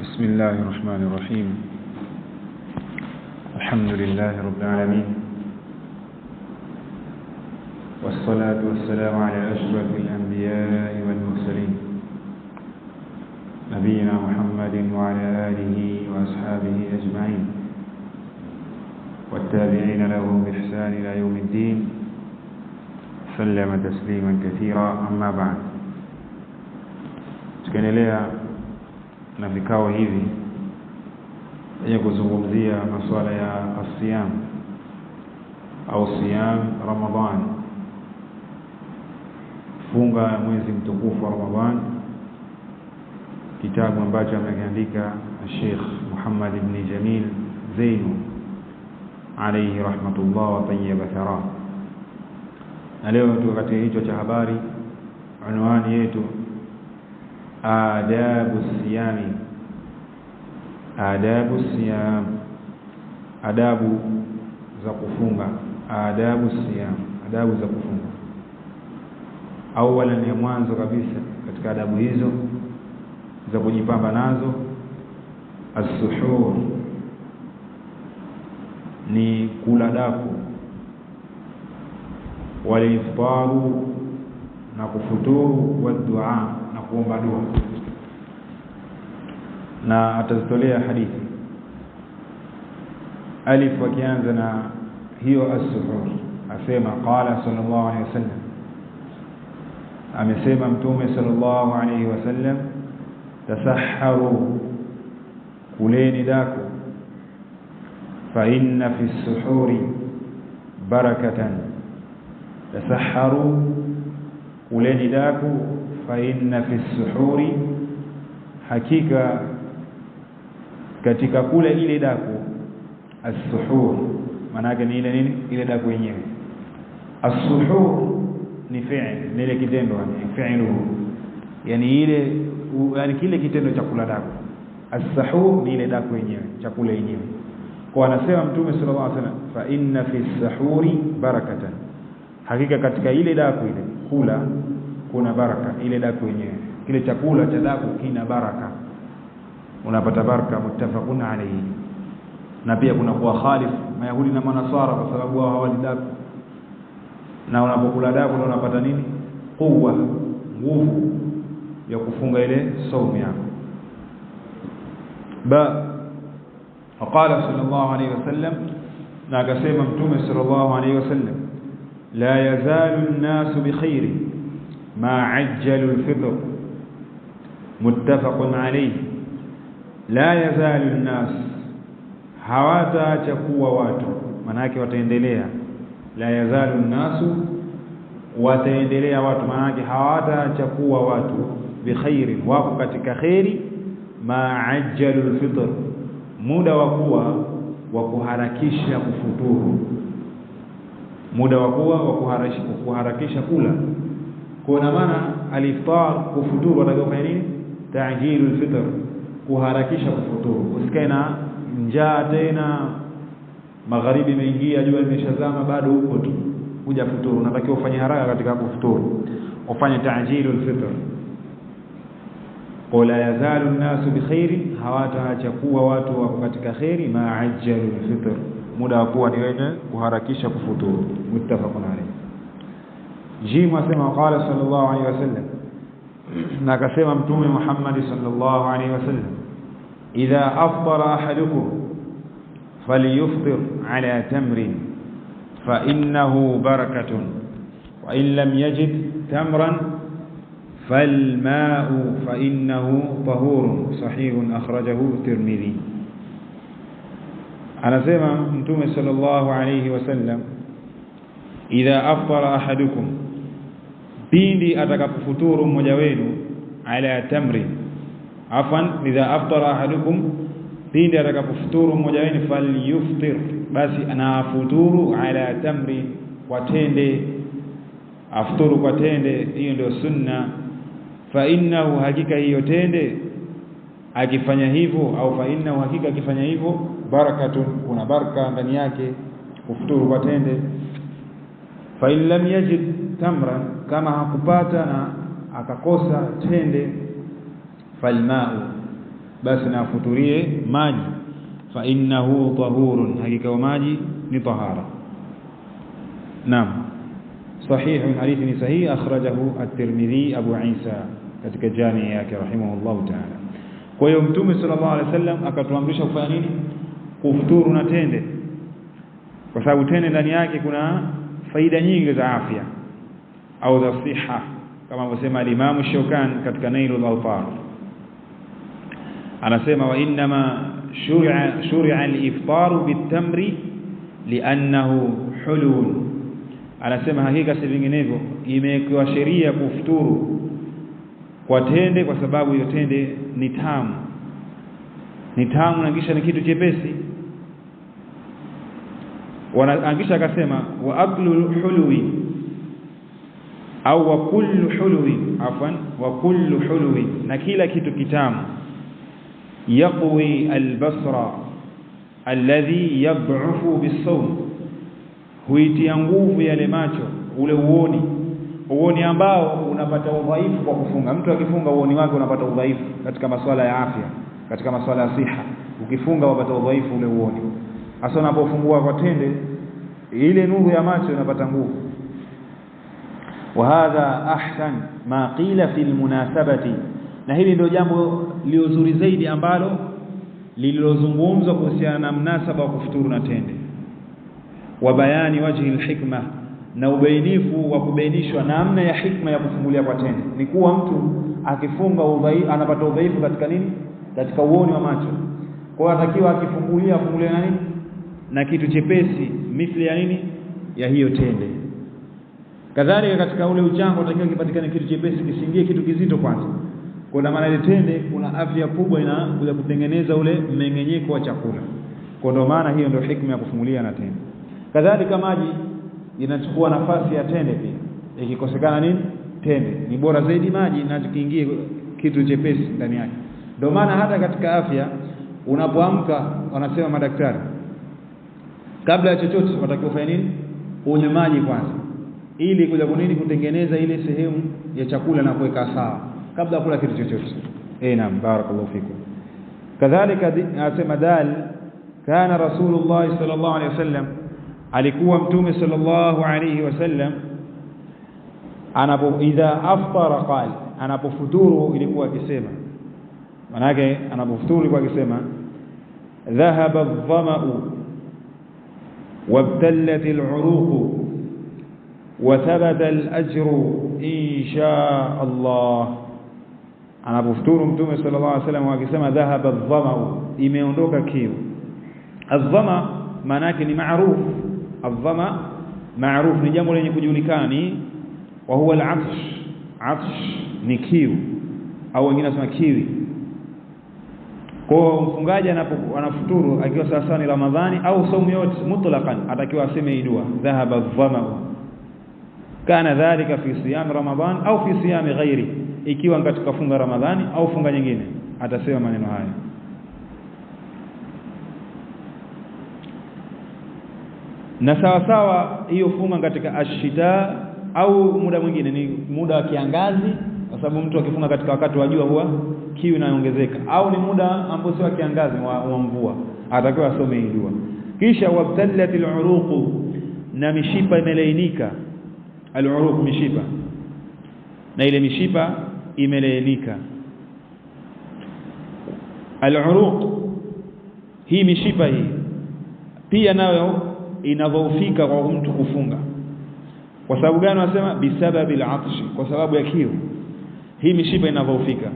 بسم الله الرحمن الرحيم. الحمد لله رب العالمين، والصلاة والسلام على أشرف الأنبياء والمرسلين نبينا محمد وعلى آله وأصحابه أجمعين والتابعين له بإحسان إلى يوم الدين سلم تسليما كثيرا. أما بعد، tukiendelea na vikao hivi ya kuzungumzia masuala ya asiyam au siyam Ramadhan, funga mwezi mtukufu wa Ramadhan, kitabu ambacho ameandika Sheikh Muhammad ibn Jamil Zainu alayhi rahmatullah wa tayyiba thara. Na leo tuko katika hicho cha habari, unwani yetu adabu siyami, adabu siyam, adabu za kufunga, adabu siyam, adabu za kufunga. Awala, ni mwanzo kabisa katika adabu hizo za kujipamba nazo, as-suhur, ni kula daku, wal-iftaru, na kufuturu, wa dua, na kuomba dua. Na atazitolea hadithi alif wakianza na hiyo as-suhur, asema qala sallallahu alayhi wasallam, amesema mtume sallallahu alayhi wasallam, tasahharu, kuleni daku, fa inna fi as-suhuri barakatan. Tasahharu, kuleni daku, fa inna fi as-suhuri, hakika katika kula ile daku, as-suhur maana yake ni ile nini? Ile daku yenyewe. As-suhur ni fi'l, ni ile kitendo, yani fi'luhu, yani ile, yani kile kitendo cha kula daku. As-suhur ni ile daku yenyewe, chakula yenyewe. Kwa anasema mtume sallallahu alaihi wasallam, fa inna fi as-suhuri barakatan, hakika katika ile daku ile kula kuna baraka. Ile daku yenyewe, kile chakula cha daku kina baraka, unapata baraka. Muttafaqun alayhi. Na pia kuna kuwa khalif Mayahudi na Manasara kwa sababu wao hawali daku, na unapokula daku unapata nini? Quwwa, nguvu ya kufunga ile saumu yako. Faqala sallallahu alayhi wasallam, na akasema mtume sallallahu alayhi wasallam, la yazalu an-nasu bi khairi ma ajjalu al-fitr. Muttafaqun alayhi. La yazalu an-nas, hawataacha kuwa watu, maana yake wataendelea. La yazalu an-nasu, wataendelea watu, maana yake hawataacha kuwa watu, bi khairin, wako katika khairi, ma ajjalu al-fitr, muda wa kuwa wa kuharakisha kufuturu, muda wa kuwa wa kuharakisha kula. Kwa maana al-iftar, kufuturu, wanafanya nini? Ta'jilul fitr, kuharakisha kufuturu. Usikae na njaa tena, magharibi imeingia, jua limeshazama, bado uko tu kuja futuru. Unatakiwa ufanye haraka katika kufuturu, ufanye ta'jilul fitr. Qala yazalu an-nasu bi khairi, hawataacha kuwa watu wako katika khairi, ma ajjalul fitr, muda wa kuwa ni wenye kuharakisha kufuturu. Muttafaqun alayhi. Jimu asema qala sallallahu alayhi wasallam, na akasema mtume Muhammad sallallahu alayhi wasallam, idha aftara ahadukum falyuftir ala tamrin fa innahu barakatun wa in lam yajid tamran falma'u fa innahu tahurun sahihun akhrajahu Tirmidhi. Anasema mtume sallallahu alayhi wasallam, idha aftara ahadukum, pindi atakapofuturu mmoja wenu, ala tamri, afan, idha aftara ahadukum, pindi atakapofuturu mmoja wenu, falyuftir, basi anafuturu ala tamri, kwa tende, afuturu kwa tende. Hiyo ndio sunna. Fa innahu, hakika hiyo tende akifanya hivyo, au fa innahu, hakika akifanya hivyo, barakatun, kuna baraka ndani yake kufuturu kwa tende. Fa in lam yajid tamran, kama hakupata na akakosa tende, falma'u, basi na afuturie maji, fa innahu tahurun, hakika maji ni tahara. Naam, sahih, hadithi ni sahihi, akhrajahu at-Tirmidhi Abu Isa katika jami yake rahimahullah ta'ala. Kwa hiyo Mtume sallallahu alaihi wasallam akatuamrisha kufanya nini? Kufuturu na tende, kwa sababu tende ndani yake kuna faida nyingi za afya au za siha, kama alivyosema al-Imam Shawkani katika Nailul Awtar. Anasema wa inma shuri'a al-iftaru bit-tamri li'annahu hulun. Anasema hakika si vinginevyo imewekewa sheria kufuturu kwa tende kwa sababu hiyo tende ni tamu, na kisha ni kitu chepesi. Kisha akasema wa aklu hulwi au wa kullu hulwi, wa kullu hulwi, na kila kitu kitamu, yaqwi albasra alladhi yad'ufu bis-sawm, huitia nguvu yale macho, ule uoni ambao unapata udhaifu kwa kufunga. Mtu akifunga uoni wake unapata udhaifu katika masuala ya afya, katika masuala ya siha. Ukifunga unapata udhaifu ule uoni. Hasa unapofungua kwa tende, ile nuru ya macho inapata nguvu. Wa hadha ahsan ma qila fi almunasabati, na hili ndio jambo liozuri zaidi ambalo lililozungumzwa kuhusiana na mnasaba wa kufuturu na tende. Wa bayani wajhi alhikma, na ubainifu wa kubainishwa namna ya hikma ya kufungulia kwa tende ni kuwa mtu akifunga anapata udhaifu katika nini? Katika uoni wa macho. Kwa hiyo atakiwa akifungulia na nini? Na kitu chepesi mithili ya nini? Ya hiyo tende. Kadhalika katika ule uchango atakiwa kipatikane kitu chepesi, kisingie kitu kizito kwanza. Kwa maana ile tende kuna afya kubwa inakuja kutengeneza ule mmeng'enyeko wa chakula. Kwa ndio maana hiyo ndio hikma ya kufungulia na tende. Kadhalika maji inachukua nafasi ya tende pia. Ikikosekana nini? Tende. Ni bora zaidi maji na kiingie kitu chepesi ndani yake. Ndio maana hata katika afya unapoamka wanasema madaktari, kabla ya chochote unatakiwa ufanye nini? Unywe maji kwanza, ili kuja kunini? Kutengeneza ile sehemu ya chakula na kuweka sawa kabla ya kula kitu chochote. Naam, barakallahu fikum. Kadhalika anasema dal, kana Rasulullah sallallahu alaihi wasallam, alikuwa Mtume sallallahu alaihi wasallam idha aftara qala, anapofuturu ilikuwa akisema, manake anapofuturu ilikuwa akisema dhahaba adh-dhama'u wabtallat al-'uruq wa thabata al-ajru insha Allah. Anapofuturu Mtume sallallahu alaihi wasallam akisema dhahaba adh-dhama'u, imeondoka kiu. Adh-dhama maana yake ni maarufu. Adh-dhama maarufu ni jambo lenye kujulikana, ni wa huwa al-'atsh. Atsh ni kiu au wengine wanasema kiwi. Kwa mfungaji anafuturu akiwa sasa ni Ramadhani au saumu yote mutlaqan, atakiwa aseme dua dhahaba adh-dhama'u, kana dhalika fi siyam Ramadhan au fi siyam ghairi, ikiwa katika funga Ramadhani au funga nyingine atasema maneno haya. Na sawa sawa hiyo funga katika ashita au muda mwingine ni muda wa kiangazi, kwa sababu mtu akifunga katika wakati wa jua huwa kiu inaongezeka, au ni muda ambao si wa kiangazi wa mvua, atakiwa asome hii dua. Kisha wabtallatil uruq, na mishipa imelainika. Al-uruq mishipa, na ile mishipa imelainika. Al-uruq hii mishipa hii pia nayo inadhoofika kwa mtu kufunga. Kwa sababu gani wanasema? Bisababil atsh, kwa sababu ya kiu. Hii mishipa inadhoofika.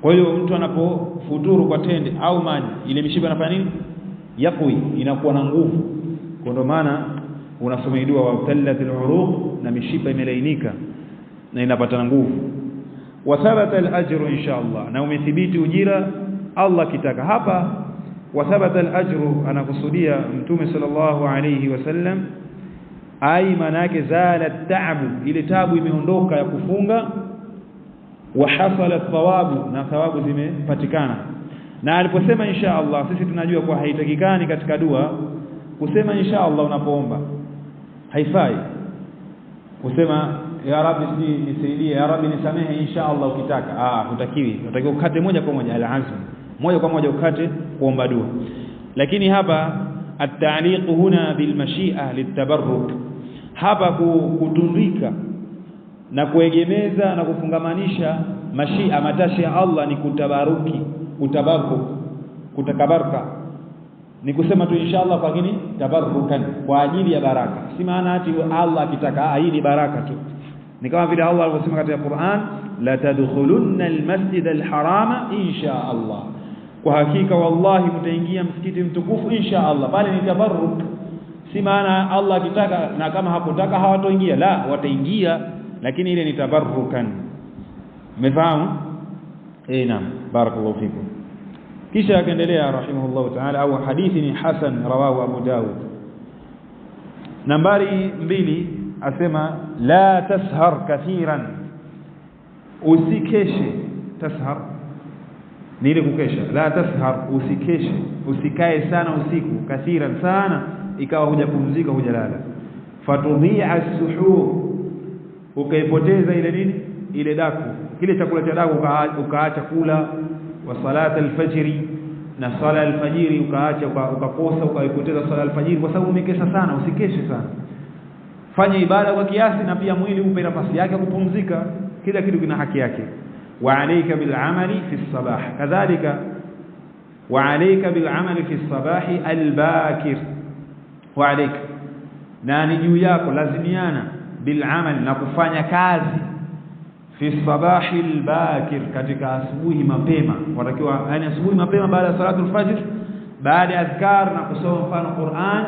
Kwa hiyo mtu anapofuturu kwa tende au maji, ile mishipa inafanya nini? Yaqwi, inakuwa na nguvu. Kwa ndio maana unasoma dua wa tallatil uruq, na mishipa imelainika na inapata nguvu. Wa thabata al-ajru insha Allah, na umethibiti ujira Allah kitaka. Hapa wa thabata al-ajru anakusudia Mtume sallallahu alayhi wasallam, ai manake zala taabu, ile taabu imeondoka ya kufunga. Wa hasala thawabu, na thawabu zimepatikana. Na aliposema insha Allah, sisi tunajua kwa haitakikani katika dua kusema insha Allah unapoomba. Haifai kusema ya Rabbi nisaidie, ya Rabbi nisamehe insha Allah ukitaka. Hutakiwi. Unatakiwa ukate moja kwa moja al-azm. moja kwa moja ukate kuomba dua. Lakini hapa at-ta'liq huna bil mashi'a litabarruk, hapa kutundika na kuegemeza na kufungamanisha mashia matashi ya Allah ni kutabaruki, kutakabaraka, ni kusema tu inshallah kwa nini tabarrukan, kwa ajili ya baraka. Si maana ati Allah akitaka hii ni baraka tu. Ni kama vile Allah alivyosema katika Qur'an, la tadkhulunna almasjid alharama insha Allah, kwa hakika wallahi mtaingia msikiti mtukufu insha Allah. Bali ni tabarruk, si maana Allah akitaka na kama hakutaka hawatoingia, la, wataingia, lakini ile ni tabarrukan. Umefahamu? Naam, barakallahu fikum. Kisha akaendelea rahimahullah ta'ala, au hadithi ni hasan rawahu Abu Dawud. Nambari 2 asema la tashar kathiran, usikeshe. Tashar ni ile kukesha. La tashar, usikeshe, usikae sana usiku, kathiran sana ikawa hujapumzika hujalala. Fatudhi'a as-suhur, ukaipoteza ile nini, ile daku, kile chakula cha daku ukaacha kula. Wa salat al-fajri, na sala al-fajiri ukaacha, ukakosa ukaipoteza sala al-fajiri kwa sababu umekesha sana. Usikeshe sana, fanya ibada kwa kiasi, na pia mwili upe nafasi yake kupumzika. Kila kitu kina haki yake. Wa alayka bil amali fi as-sabah, kadhalika wa alayka bil amali fi as-sabah al-bakir. Wa alayka, na ni juu yako, lazimiana bil amal, na kufanya kazi fi sabahi al-bakir, katika asubuhi mapema. Watakiwa yani asubuhi mapema baada ya salatu al-fajr, baada ya adhkar na kusoma mfano Qur'an,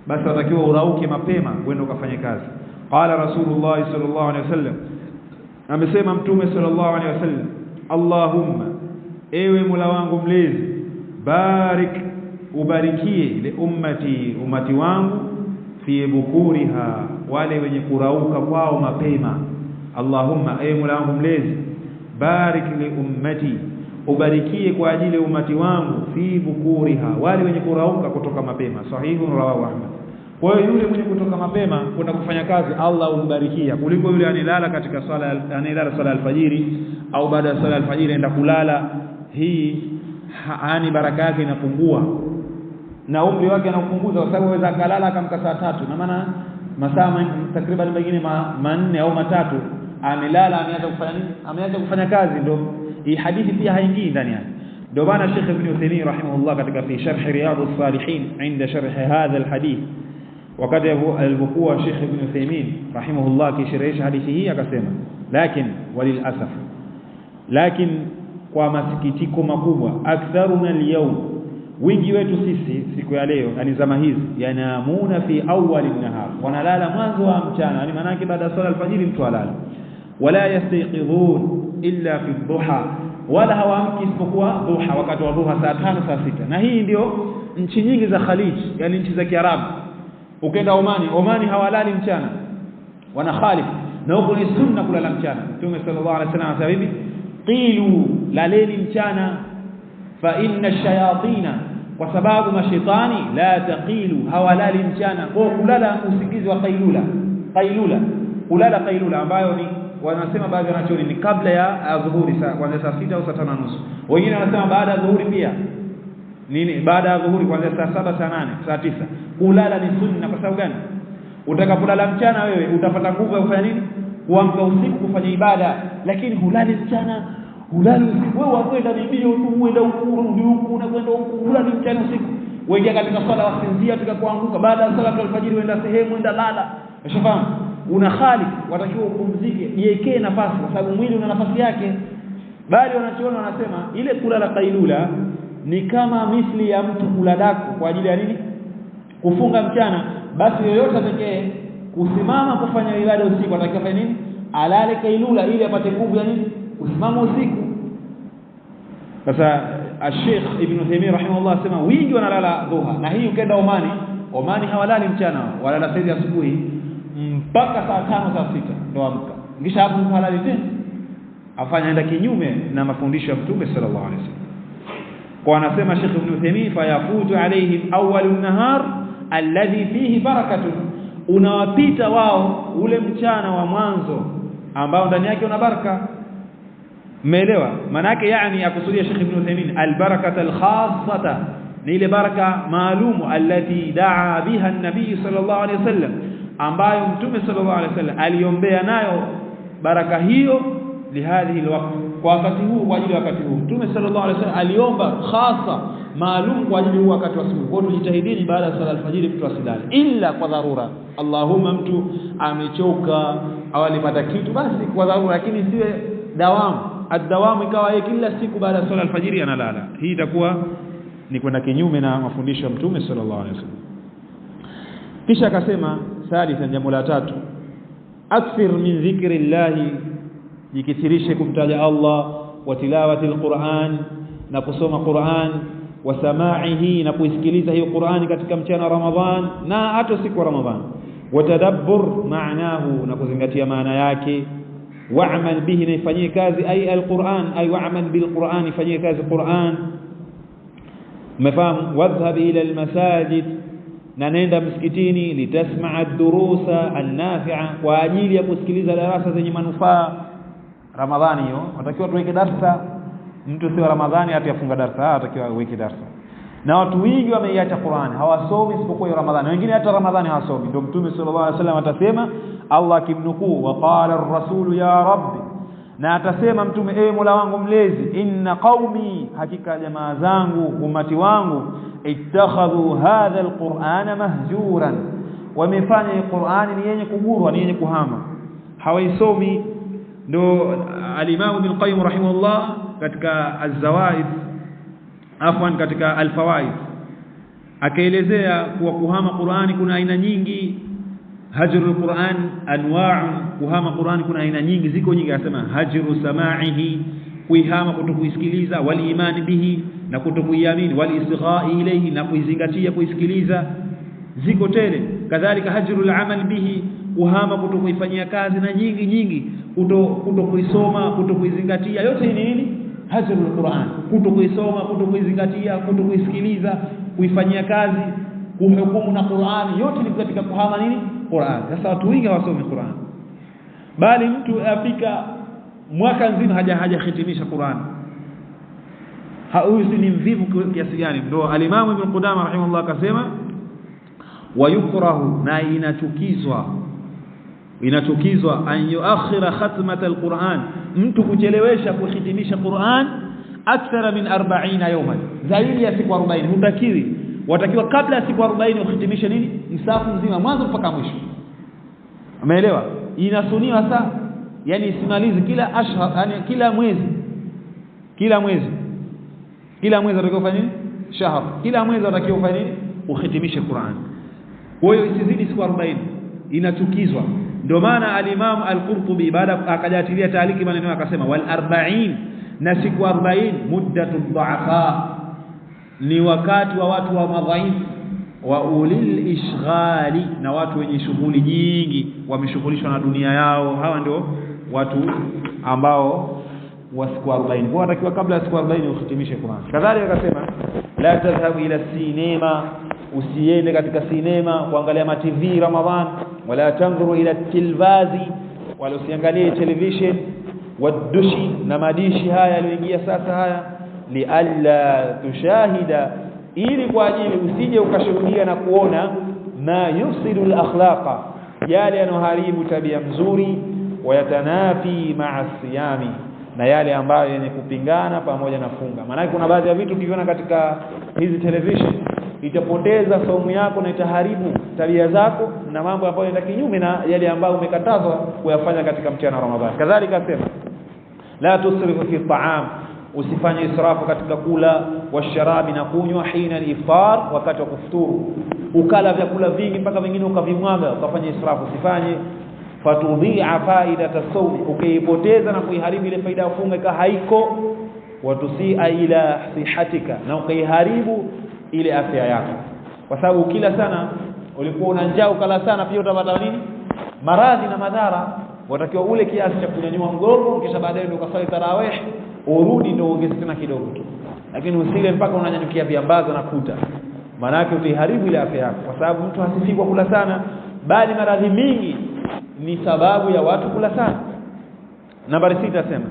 basi watakiwa urauke mapema kwenda ukafanye kazi. Qala Rasulullah sallallahu alaihi wasallam, amesema Mtume sallallahu alaihi wasallam, Allahumma, ewe Mola wangu mlezi, barik, ubarikie li ummati wangu, fi bukuriha, wale wenye kurauka kwao mapema. Allahumma, ewe Mola wangu mlezi, barik li ummati, ubarikie kwa ajili ya umati wangu, fi bukuriha, wale wenye kurauka kutoka mapema. Sahihu rawahu Ahmad. Kwa hiyo yule mwenye kutoka mapema kwenda kufanya kazi, Allah umbarikia, kuliko yule anilala katika swala, anilala swala alfajiri, au baada ya swala alfajiri enda kulala. Hii hani baraka yake inapungua na umri wake anapunguza, kwa sababu aweza akalala akamka saa 3, na maana masaa takriban mengine 4 au 3 amelala, ameacha kufanya nini? Ameacha kufanya kazi. Ndio hii hadithi pia haingii ndani yake. Ndio bana Sheikh Ibn Uthaymeen rahimahullah katika fi sharh Riyadus Salihin, inda sharh hadha alhadith, wakati alipokuwa Sheikh Ibn Uthaymeen rahimahullah akisherehesha hadithi hii akasema, lakin kwa masikitiko makubwa, aktharuna al-yawm, wingi wetu sisi siku ya leo, yani zama hizi, yanamuna fi awwal an-nahar, wanalala mwanzo wa mchana, yani maana yake baada ya swala al-fajr mtu alala. Wala yastayqidhun illa fi dhuha, wala hawaamki isipokuwa dhuha, wakati wa dhuha saa 5 saa 6. Na hii ndio nchi nyingi za Khalij, yani nchi za Kiarabu. Ukenda Omani hawalali mchana, wana khalif, na huko ni sunna kulala mchana. Mtume sallallahu alaihi wasallam anasema hivi, qilu, laleni mchana, fa inna ash-shayatina, kwa sababu mashaitani, la taqilu, hawalali mchana. Kwa kulala usingizi wa kulala qailula, ambayo ni wanasema baadhi ya wanachuoni ni kabla ya dhuhuri, kuanzia saa 6 au saa 5:30. Wengine wanasema baada ya dhuhuri pia. Nini baada ya dhuhuri? Kuanzia saa 7, saa 8, saa 9. Kulala ni sunna. Kwa sababu gani? Utakapolala mchana wewe utapata nguvu ya kufanya nini? Kuamka usiku kufanya ibada. Lakini hulali mchana, hulali usiku, wewe wakwenda bibio tu, uenda urudi huku, unakwenda huku, hulali mchana usiku. Waingia katika swala wasinzia, tukakuanguka baada ya sala al-fajr, uenda sehemu, uenda lala. Ushafahamu? Una khali, watakiwa upumzike, jiwekee nafasi, kwa sababu mwili una nafasi yake. Bali wanachoona wanasema ile kulala qailula ni kama misli ya mtu kula daku kwa ajili ya nini? Kufunga mchana. Basi yoyote atakaye kusimama kufanya ibada usiku atakiwa fanya nini? Alale kailula ili apate nguvu ya nini? Kusimama usiku. Sasa Sheikh Ibn Uthaymeen rahimahullah asema wingi wanalala dhuha, na hii ukenda Omani hawalali mchana, walala saa asubuhi mpaka saa 5 saa 6 ndio amka. Kisha hapo halali tena, afanya enda kinyume na mafundisho ya Mtume sallallahu alaihi wasallam. Kwa anasema Sheikh Ibn Uthaymeen, fayafutu alaihim awwalun nahar alladhi fihi barakatun, unawapita wao ule mchana wa mwanzo ambao ndani yake una baraka. Umeelewa? Manake yani akusudia Sheikh Ibn Uthaymeen albarakata alkhassata ni ile baraka maalumu allati daa biha an-nabii sallallahu alayhi wasallam, ambayo mtume sallallahu alayhi wasallam aliombea nayo baraka hiyo lihadhihi alwaqt, kwa wakati huu, kwa ajili ya wakati huu. Mtume sallallahu alayhi wasallam aliomba khasa maalum kwa ajili ya wakati wa asubuhi. Kwa hiyo tujitahidini baada ya sala alfajiri mtu asilale illa kwa dharura. Allahumma mtu amechoka au alipata kitu basi kwa dharura, lakini siwe dawamu. Ad-dawamu ikawa yeye kila siku baada ya sala alfajiri analala. Hii itakuwa ni kwenda kinyume na mafundisho ya Mtume sallallahu alaihi wasallam. Kisha akasema thalitha, jambo la tatu, akthir min dhikrillah, jikithirishe kumtaja Allah, wa tilawati alquran, na kusoma Qur'an, wa samaihi, na kuisikiliza hiyo Qur'ani katika mchana wa Ramadhan na hata siku ya Ramadhan, wa tadabbur maanahu, na kuzingatia maana yake, wa'mal bihi, na ifanyie kazi ay alquran, ay wa'mal bilquran, ifanyie kazi Qur'an. Umefahamu? Wadhhab ila almasajid, na nenda msikitini, litasma'a ad-durusa an-nafi'a, kwa ajili ya kusikiliza darasa zenye manufaa. Ramadhani hiyo watakiwa tuweke darasa, mtu sio Ramadhani hata yafunga darasa, atakiwa weke darasa. Na watu wengi wameiacha Qur'an, hawasomi isipokuwa Ramadhani, wengine hata Ramadhani hawasomi. Ndio Mtume sallallahu alaihi wasallam atasema, Allah akimnukuu, wa qala ar-rasul ya rabbi, na atasema Mtume, ewe Mola wangu mlezi, inna qaumi, hakika jamaa zangu, umati wangu, ittakhadhu hadha al-Qur'ana mahjuran, wamefanya Qur'ani ni yenye kugurwa, ni yenye kuhama, hawaisomi. Ndio al-Imam Ibn Qayyim rahimahullah katika az-Zawaid, afwan, katika al-Fawaid, akaelezea kuwa kuhama Qur'ani kuna aina nyingi. Hajrul Qur'an anwa'un, kuhama Qur'ani kuna aina nyingi, ziko nyingi. Anasema hajru sama'ihi, kuihama kutokuisikiliza, wal iman bihi, na kutokuiamini, wal istigha'i ilayhi, na kuizingatia kuisikiliza, ziko tele. Kadhalika hajrul amal bihi, kuhama kutokuifanyia kazi, na nyingi kutokuisoma, kutokuizingatia. Yote ni nini? Hajrul Qur'an, kutokuisoma, kutokuizingatia, kutokuisikiliza, kuifanyia kazi, kuhukumu na Qur'ani, yote ni katika kuhama nini? Qur'an. Sasa watu wengi hawasomi Qur'an, bali mtu afika mwaka nzima hajahitimisha Qur'an. Huyu ni mvivu kiasi gani? Ndio al-Imam Ibn Qudama rahimahullah akasema, wayukrahu, na inachukizwa an yuakhira khatmat al-Qur'an, mtu kuchelewesha kuhitimisha Qur'an akthara min 40 yawman, zaidi ya siku 40. Hutakiwi, watakiwa kabla ya siku 40 uhitimishe nini? Msafu mzima mwanzo mpaka mwisho. Umeelewa? Inasuniwa saa, yani isimalize kila ashhar, yani kila mwezi watakiwa ufanye nini? Shahr. Kila mwezi watakiwa ufanye nini? Uhitimishe Qur'an. Kwa hiyo isizidi siku 40, inachukizwa. Ndio maana al-Imam al-Qurtubi baada akajatilia taaliki maneno akasema, wal 40, na siku 40 muddatu dhu'afa, ni wakati wa watu wa madhaifu, wa ulil ishghali, na watu wenye shughuli nyingi, wameshughulishwa na dunia yao. Hawa ndio watu ambao wa siku 40. Kwa watakiwa kabla ya siku 40 uhitimishe Qur'an. Kadhalika akasema, la tadhhabu ila sinema, usiende katika sinema kuangalia ma TV Ramadhan, wala tanzuru ila tilvazi, wala usiangalie television, wadushi, na madishi haya yaliyoingia sasa haya, li alla tushahida, ili kwa ajili usije ukashuhudia na kuona ma yufsidu al-akhlaqa, yale yanoharibu tabia nzuri, wayatanafi ma'a siyami, na yale ambayo yenye kupingana pamoja na funga. Maana kuna baadhi ya vitu ukiviona katika hizi television itapoteza saumu yako na itaharibu tabia zako na mambo ambayo yanaenda kinyume na yale ambayo umekatazwa kuyafanya katika mchana wa Ramadhani. Kadhalika asema, la tusrifu fi ta'am, usifanye israfu katika kula, washarabi, na kunywa, hina al-iftar, wakati wa kufuturu. Ukala vyakula vingi mpaka vingine ukavimwaga, ukafanya israfu, usifanye. Fatudhi'a faidata sawmi, ukaipoteza na kuiharibu ile faida ya funga haiko. Watusia ila sihatika, na ukaiharibu ile afya yako, kwa sababu kila sana ulikuwa una njaa ukala sana, pia utapata nini? Maradhi na madhara. Watakiwa ule kiasi cha kunyanyua mgongo, kisha baadaye ndio ukasali tarawih, urudi ndio uongeze tena kidogo tu, lakini usile mpaka unanyanyukia viambaza na kuta, maana yake utaharibu ile afya yako, kwa sababu mtu hasifiki kwa kula sana, bali maradhi mingi ni sababu ya watu kula sana. Nambari 6 sema,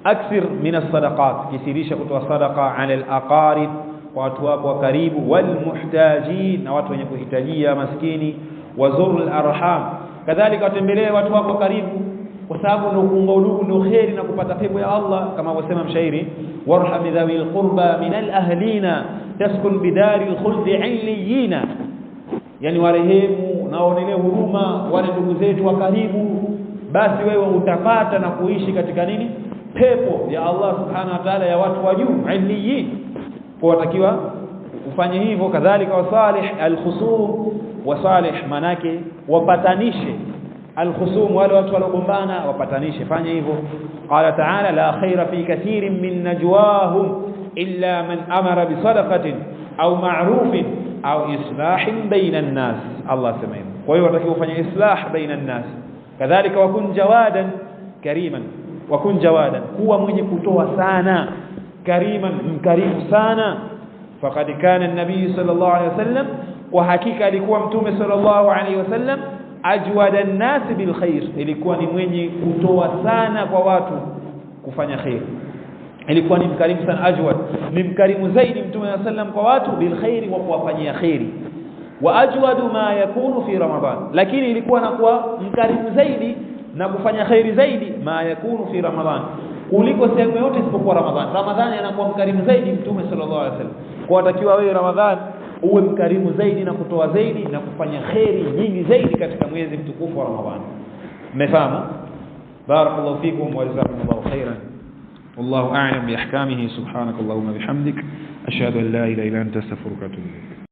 akthir min as-sadaqat, kisirisha kutoa sadaqa ala al-aqarib, watu wako wa karibu, wal muhtajin, na watu wenye kuhitajia maskini, wazur al-arham, kadhalika watembelee watu wako karibu, kwa sababu ndio kuunga udugu ndio khairi na kupata pepo ya Allah, kama wasema mshairi, warham dhawil qurba min al-ahlina taskun bidari al-khuld 'illiyina, yani warehemu na waonelee huruma wale ndugu zetu wa karibu, basi wewe utapata na kuishi katika nini, pepo ya Allah subhanahu wa ta'ala ya watu wa juu, 'illiyin. Kwa watakiwa ufanye hivyo. Kadhalika wasalih al-khusum, wasalih manake wapatanishe al-khusum, wale watu walogombana wapatanishe, fanya hivyo. Qala ta'ala la khaira fi kathirin min najwahum illa man amara bi sadaqatin au ma'rufin au islahin baina an-nas. Allah sema hivyo. Kwa hiyo watakiwa ufanye islah baina an-nas. Kadhalika wakun jawadan kariman, wakun jawadan, kuwa mwenye kutoa sana, kariman, mkarimu sana. Faqad kana an-nabiy sallallahu alayhi wasallam, wa hakika alikuwa mtume sallallahu alayhi wasallam, ajwada an-nas bil khair, ilikuwa ni mwenye kutoa sana kwa watu kufanya khair, ilikuwa ni mkarimu sana. Ajwad ni mkarimu zaidi mtume sallam kwa watu, bil khair, wa kuwafanyia khairi. Wa ajwadu ma yakunu fi ramadan, lakini ilikuwa anakuwa mkarimu zaidi na kufanya khairi zaidi ma yakunu fi ramadan, kuliko sehemu yote isipokuwa Ramadhan. Ramadhani anakuwa mkarimu zaidi mtume sallallahu alaihi wasallam. Kwa watakiwa wewe Ramadhan uwe mkarimu zaidi na kutoa zaidi na kufanya khairi nyingi zaidi katika mwezi mtukufu wa Ramadhan. Mmefahamu? Barakallahu fikum wa jazakumullahu khairan. Wallahu a'lam bi ahkamihi. Subhanakallahumma bihamdik ashhadu an la ilaha illa anta astaghfiruka wa atubu ilayk.